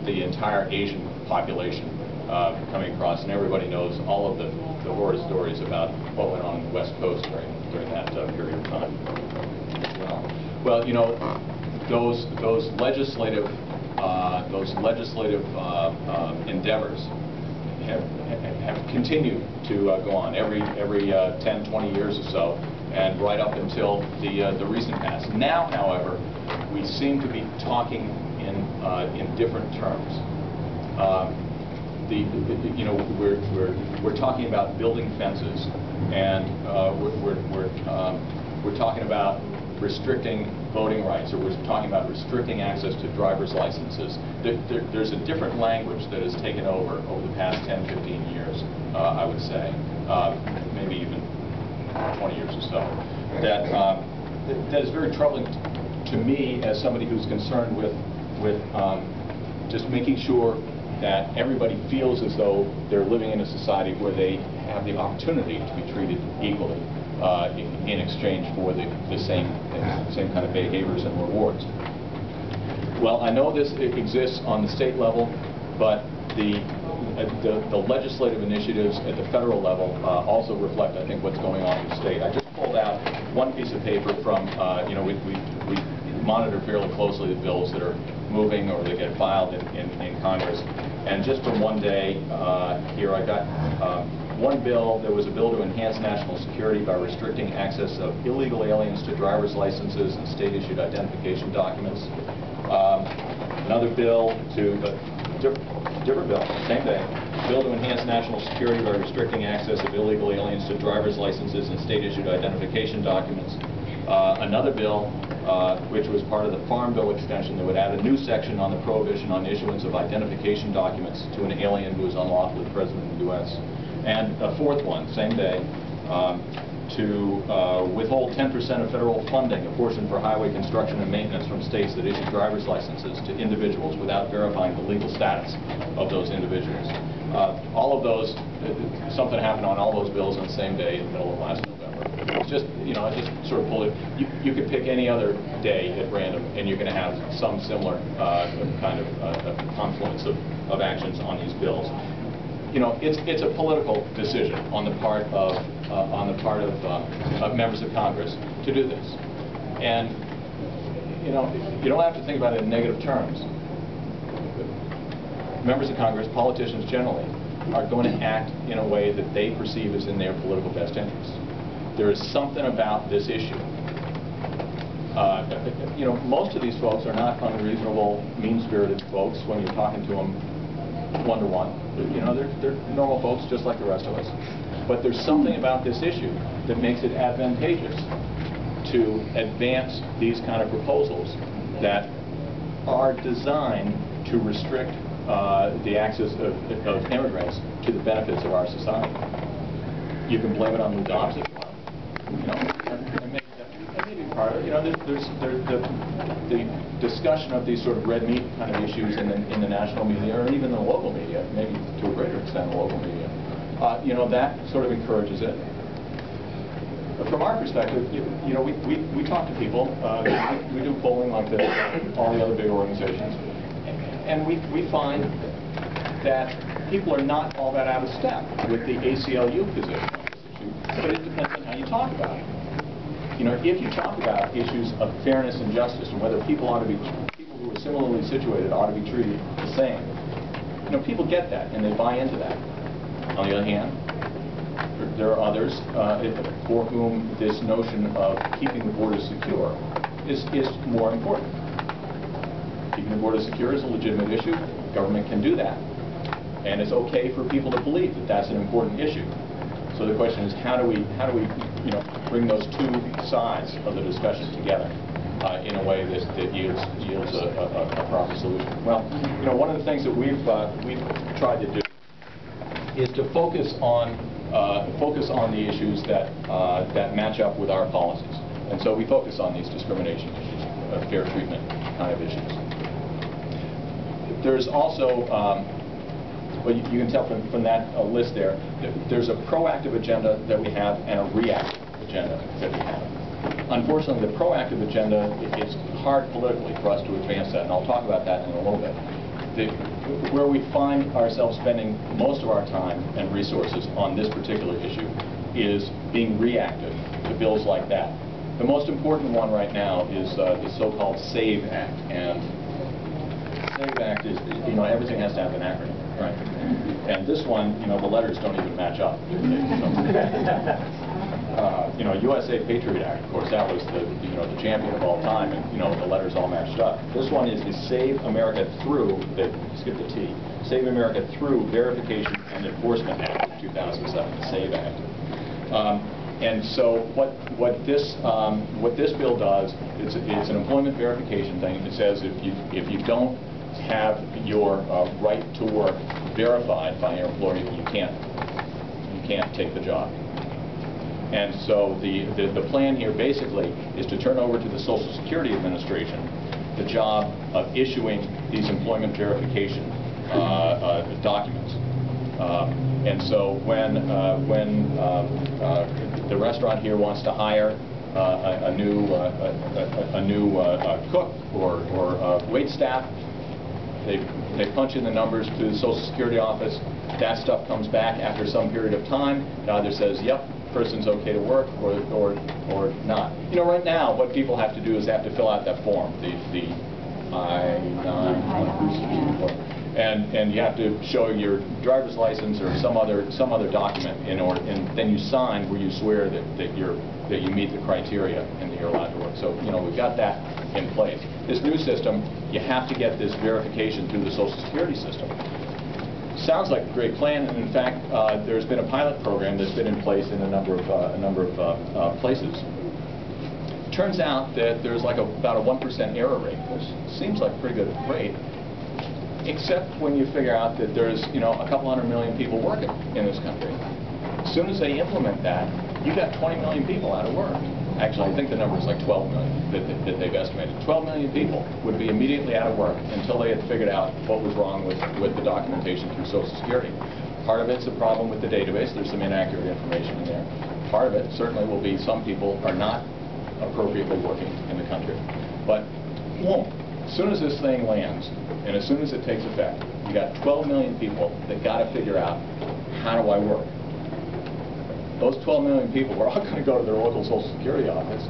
the entire Asian population coming across, and everybody knows all of the horror stories about what went on the West Coast during that period of time. Well, you know, those legislative endeavors have continued to go on every 10, 20 years or so, and right up until the recent past. Now, however, we seem to be talking in different terms. You know, we're talking about building fences, and we're talking about restricting voting rights, or we're talking about restricting access to driver's licenses. There's a different language that has taken over the past 10, 15 years, I would say, maybe even 20 years or so, that is very troubling to me as somebody who's concerned with just making sure that everybody feels as though they're living in a society where they have the opportunity to be treated equally in exchange for the same kind of behaviors and rewards. Well, I know this exists on the state level, but the legislative initiatives at the federal level also reflect, I think, what's going on in the state. I just pulled out one piece of paper from, you know, we monitor fairly closely the bills that are moving or they get filed in Congress. And just from one day, here I got one bill. There was a bill to enhance national security by restricting access of illegal aliens to driver's licenses and state-issued identification documents. Another bill to, different bill, same day, bill to enhance national security by restricting access of illegal aliens to driver's licenses and state-issued identification documents. Another bill, which was part of the Farm Bill extension, that would add a new section on the prohibition on issuance of identification documents to an alien who is unlawfully present in the U.S. And a fourth one, same day, to withhold 10% of federal funding apportioned for highway construction and maintenance from states that issue driver's licenses to individuals without verifying the legal status of those individuals. All of those, something happened on all those bills on the same day in the middle of last November. It's just, you know, I just sort of pulled it. You could pick any other day at random, and you're going to have some similar kind of confluence of actions on these bills. You know, it's a political decision on the part of members of Congress to do this, and you know, you don't have to think about it in negative terms. Members of Congress, politicians generally, are going to act in a way that they perceive as in their political best interest. There is something about this issue. You know, most of these folks are not unreasonable, mean-spirited folks when you're talking to them one-to-one. You know, they're normal folks just like the rest of us. But there's something about this issue that makes it advantageous to advance these kind of proposals that are designed to restrict the access of immigrants to the benefits of our society. You can blame it on the jobs if you want. You know, and maybe part of it. You know, there's the discussion of these sort of red meat kind of issues in the national media, or even the local media, maybe to a greater extent the local media. You know, that sort of encourages it. But from our perspective, you know, we talk to people. We do polling like all the other big organizations, and we find that people are not all that out of step with the ACLU position on this issue. But it depends on how you talk about it. You know, if you talk about issues of fairness and justice and whether people who are similarly situated ought to be treated the same, you know, people get that and they buy into that. On the other hand, there are others for whom this notion of keeping the border secure is more important. Keeping the border secure is a legitimate issue. Government can do that. And it's okay for people to believe that that's an important issue. So the question is, how do we you know, bring those two sides of the discussion together in a way that yields a proper solution? Well, you know, one of the things that we've tried to do is to focus on the issues that match up with our policies. And so we focus on these discrimination issues, fair treatment kind of issues. There's also, well, you can tell from that list there, there's a proactive agenda that we have and a reactive agenda that we have. Unfortunately, the proactive agenda, it's hard politically for us to advance that, and I'll talk about that in a little bit. where we find ourselves spending most of our time and resources on this particular issue is being reactive to bills like that. The most important one right now is the so-called SAVE Act. And SAVE Act is, everything has to have an acronym, right? And this one, the letters don't even match up. USA Patriot Act, of course, that was the champion of all time, and the letters all matched up. This one is the Save America Through, skip the T, Save America Through Verification and Enforcement Act of 2007, the SAVE Act. And so what this bill does, it's an employment verification thing. It says if you don't have your right to work verified by your employer, you can't take the job. And so the plan here basically is to turn over to the Social Security Administration the job of issuing these employment verification documents. And so when the restaurant here wants to hire a new cook or wait staff, they punch in the numbers to the Social Security office. That stuff comes back after some period of time. It either says, yep, person's okay to work, or not. Right now, what people have to do is they have to fill out that form, the I-9, and you have to show your driver's license or some other document and then you sign where you swear that you meet the criteria and that you're allowed to work. So we've got that in place. This new system, you have to get this verification through the Social Security system. Sounds like a great plan, and in fact, there's been a pilot program that's been in place in a number of places. Turns out that there's like about a 1% error rate, which seems like a pretty good rate, except when you figure out that there's a couple 100 million people working in this country. As soon as they implement that, you got 20 million people out of work. Actually, I think the number is like 12 million that they've estimated. 12 million people would be immediately out of work until they had figured out what was wrong with the documentation through Social Security. Part of it's a problem with the database. There's some inaccurate information in there. Part of it certainly will be some people are not appropriately working in the country. But won't. As soon as this thing lands, and as soon as it takes effect, you got 12 million people that got to figure out, how do I work? Those 12 million people are all going to go to their local Social Security office.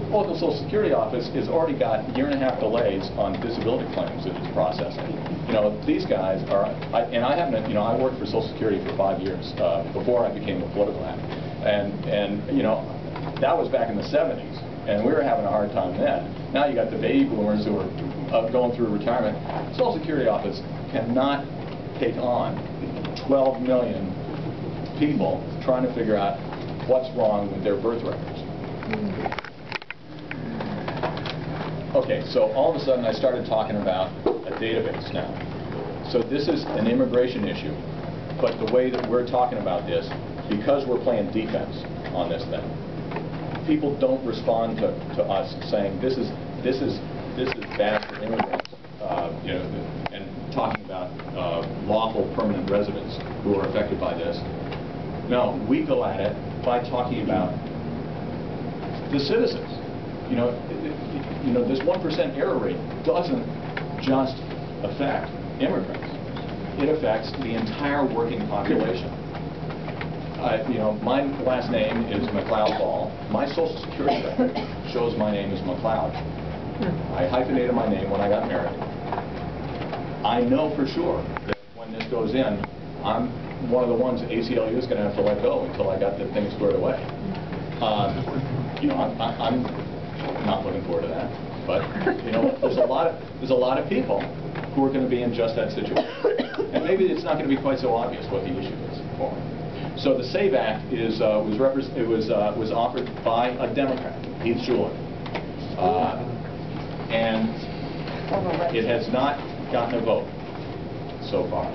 The local Social Security office has already got 1.5 years delays on disability claims that it's processing. These guys are, and I haven't, I worked for Social Security for 5 years before I became a political actor, and that was back in the 70s, and we were having a hard time then. Now you got the baby boomers who are going through retirement. Social Security office cannot take on 12 million people trying to figure out what's wrong with their birth records. Okay, so all of a sudden I started talking about a database now. So this is an immigration issue, but the way that we're talking about this, because we're playing defense on this thing, people don't respond to us saying this is bad for immigrants, and talking about lawful permanent residents who are affected by this. No, we go at it by talking about the citizens. This 1% error rate doesn't just affect immigrants. It affects the entire working population. My last name is Macleod-Ball. My Social Security record shows my name is Macleod. I hyphenated my name when I got married. I know for sure that when this goes in, I'm one of the ones that ACLU is going to have to let go until I got the thing squared away. I'm not looking forward to that. But there's a lot of people who are going to be in just that situation, and maybe it's not going to be quite so obvious what the issue is for them. So the SAVE Act was offered by a Democrat, Heath Schuler, and it has not gotten a vote so far.